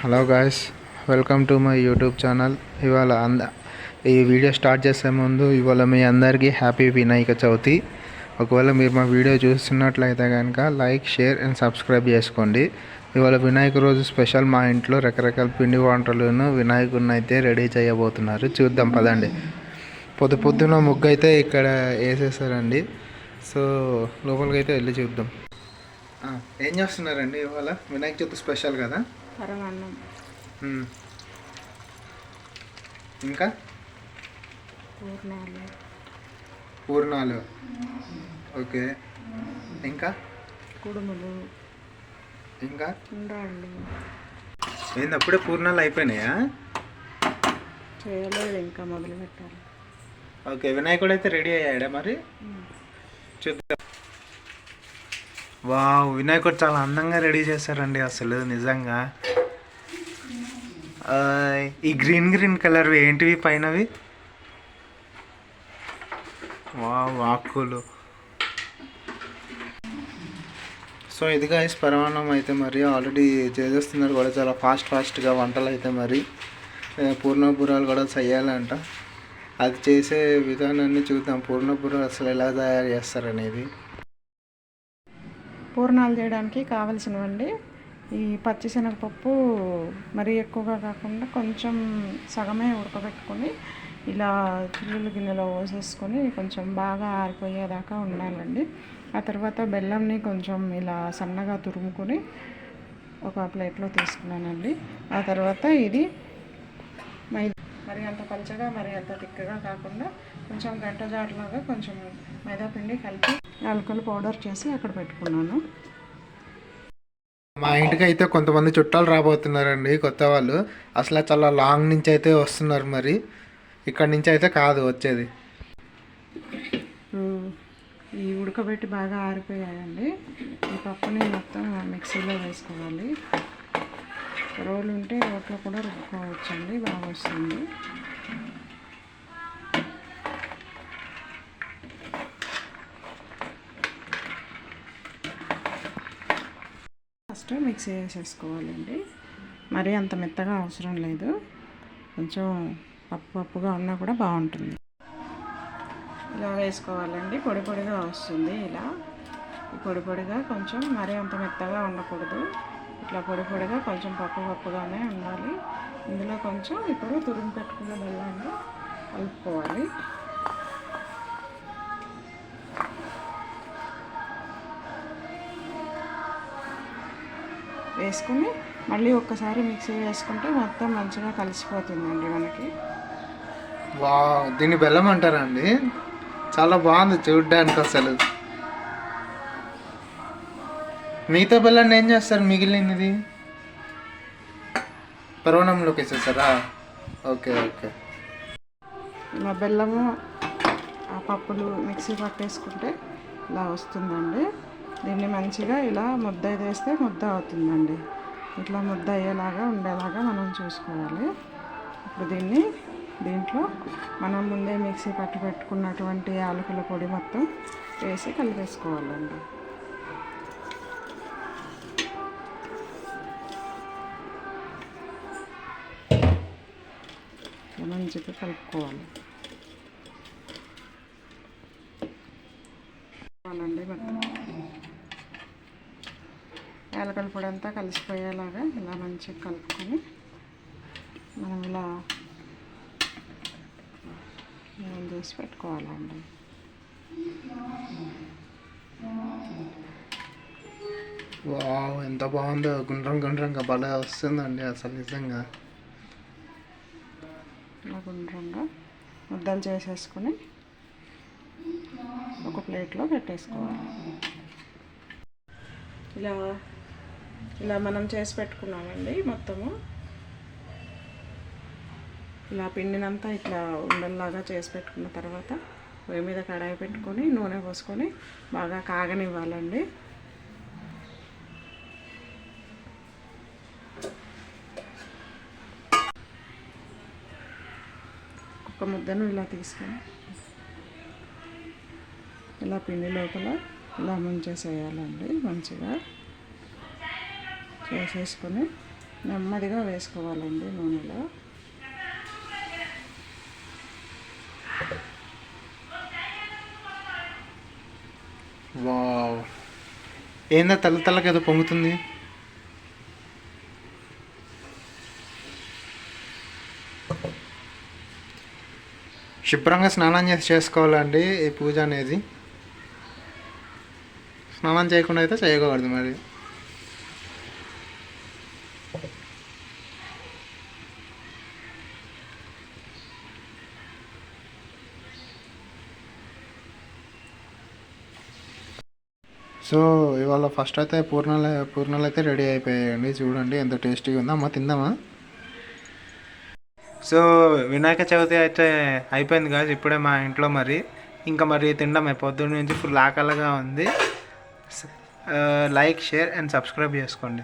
Hello guys, welcome to my YouTube channel. ఇవాళ ఈ video start చేసే ముందు ఇవాళ మీ అందరికీ హ్యాపీ వినాయక చవితి. ఒకవేళ మీరు మా వీడియో చూస్తున్నట్లయితే కనుక లైక్, షేర్ అండ్ సబ్స్క్రైబ్ చేసుకోండి. ఇవాళ వినాయక రోజు స్పెషల్ మా ఇంట్లో రకరకాల పిండి వంటలను వినాయకుడిని అయితే రెడీ చేయబోతున్నారు. చూద్దాం పదండి. పొద్దున ముగ్గు అయితే ఇక్కడ వేసేసారండి. సో లోపలికి అయితే వెళ్ళి చూద్దాం. ఏం చేస్తున్నారండి ఇవాళ వినాయక చవితి స్పెషల్ కదా? పరమాన్నం, ఇంకా పూర్ణాలు, ఓకే, ఇంకా కుడుములు, ఇంకా ఉండాలి. ఏంది అప్పుడే పూర్ణాలు అయిపోయినాయా? చేయలేదు, ఇంకా మొదలు పెట్టాలి. ఓకే, వినాయకుడు అయితే రెడీ అయ్యాడా మరి? చూద్దాం. వావ్, వినాయకుడు చాలా అందంగా రెడీ చేశారండి అసలు నిజంగా. ఈ గ్రీన్ కలర్ ఏంటివి పైనవి? వావ్, ఆకులు. సో ఇదిగా పరమాన్నం అయితే మరి ఆల్రెడీ చేసేస్తున్నారు కూడా చాలా ఫాస్ట్గా వంటలు అయితే మరి. పూర్ణపురాలు కూడా చేయాలంట. అది చేసే విధానాన్ని చూద్దాం. పూర్ణపురాలు అసలు ఎలా తయారు చేస్తారనేది. పూర్ణాలు చేయడానికి కావలసినవండి, ఈ పచ్చిశనగపప్పు మరీ ఎక్కువగా కాకుండా కొంచెం సగమే ఉడకబెట్టుకొని ఇలా చిల్లులు గిన్నెలో పోసేసుకొని కొంచెం బాగా ఆరిపోయేదాకా ఉండాలండి. ఆ తర్వాత బెల్లంని కొంచెం ఇలా సన్నగా తురుముకొని ఒక ప్లేట్లో తీసుకున్నానండి. ఆ తర్వాత ఇది మరి అంత పలచగా మరి అంత తిక్కగా కాకుండా కొంచెం గంట జారులాగా కొంచెం మైదా పిండి కలిపి యాలకులు పౌడర్ చేసి అక్కడ పెట్టుకున్నాను. మా ఇంటికి అయితే కొంతమంది చుట్టాలు రాబోతున్నారండి, కొత్త వాళ్ళు. అసలు చాలా లాంగ్ నుంచి అయితే వస్తున్నారు. మరి ఇక్కడి నుంచి అయితే కాదు వచ్చేది. ఈ ఉడకబెట్టి బాగా ఆరిపోయాయండి. ఈ పప్పుని మొత్తం మిక్సీలో వేసుకోవాలి. రోలు ఉంటే రోట్లో కూడా రుబ్బుకోవచ్చండి, బాగా వస్తుంది. ఫస్ట్ మిక్సీ వేసేసుకోవాలండి. మరీ అంత మెత్తగా అవసరం లేదు, కొంచెం పప్పుగా ఉన్నా కూడా బాగుంటుంది. ఇలా వేసుకోవాలండి, పొడిగా వస్తుంది. ఇలా పొడిగా కొంచెం మరీ అంత మెత్తగా ఉండకూడదు. ఇట్లా పొడిగా కొంచెం పప్పుగానే ఉండాలి. ఇందులో కొంచెం ఇప్పుడు తురుము పెట్టుకున్న బెల్లాన్ని కలుపుకోవాలి. వేసుకుని మళ్ళీ ఒక్కసారి మిక్సీ వేసుకుంటే మొత్తం మంచిగా కలిసిపోతుందండి మనకి. దీన్ని బెల్లం అంటారా అండి? చాలా బాగుంది చూడ్డానికి. అసలు మిగతా బెల్లాన్ని ఏం చేస్తారు? మిగిలినది పరవణంలోకి వేసేస్తారా? ఓకే. ఇలా బెల్లము ఆ పప్పులు మిక్సీ పట్టేసుకుంటే ఇలా వస్తుందండి. దీన్ని మంచిగా ఇలా ముద్ద వేస్తే ముద్ద అవుతుందండి. ఇట్లా ముద్ద అయ్యేలాగా ఉండేలాగా మనం చూసుకోవాలి. ఇప్పుడు దీంట్లో మనం ముందే మిక్సీ పెట్టుకున్నటువంటి యాలకుల పొడి మొత్తం వేసి కలిపేసుకోవాలండి. మంచిగా కలుపుకోవాలి. మొత్తం యాలకుల పొడి అంతా కలిసిపోయేలాగా ఇలా మంచిగా కలుపుకొని మనం ఇలా చేసి పెట్టుకోవాలండి. వావ్, ఎంత బాగుందో! గుండ్రంగా భలే వస్తుందండి అసలు నిజంగా. ఇలా గుండ్రంగా ముద్దలు చేసేసుకొని ఒక ప్లేట్లో పెట్టేసుకోవాలి. ఇలా మనం చేసి పెట్టుకున్నామండి మొత్తము. ఇలా పిండినంతా ఇట్లా ఉండల్లాగా చేసి పెట్టుకున్న తర్వాత పొయ్యి మీద కడాయి పెట్టుకొని నూనె పోసుకొని బాగా కాగనివ్వాలండి. ఒక ముద్దను ఇలా తీసుకొని ఇలా పిండి లోపల ఇలా ముంచేసేయాలండి. మంచిగా చేసేసుకొని నెమ్మదిగా వేసుకోవాలండి నూనెలో. వావ్, ఏందా తెల్ల తెల్లకి ఏదో పొంగుతుంది. శుభ్రంగా స్నానం చేసుకోవాలండి ఈ పూజ అనేది. స్నానం చేయకుండా అయితే చేయకూడదు మరి. సో ఇవాళ ఫస్ట్ అయితే పూర్ణాలు అయితే రెడీ అయిపోయాయండి. చూడండి ఎంత టేస్టీగా ఉందో. అమ్మ తిందామా? సో వినాయక చవితి అయితే అయిపోయింది కాదు ఇప్పుడే మా ఇంట్లో. మరి ఇంకా మరి తినడమే, పొద్దున్న నుంచి ఫుల్ ఆకలిగా ఉంది. లైక్, షేర్ అండ్ సబ్స్క్రైబ్ చేసుకోండి.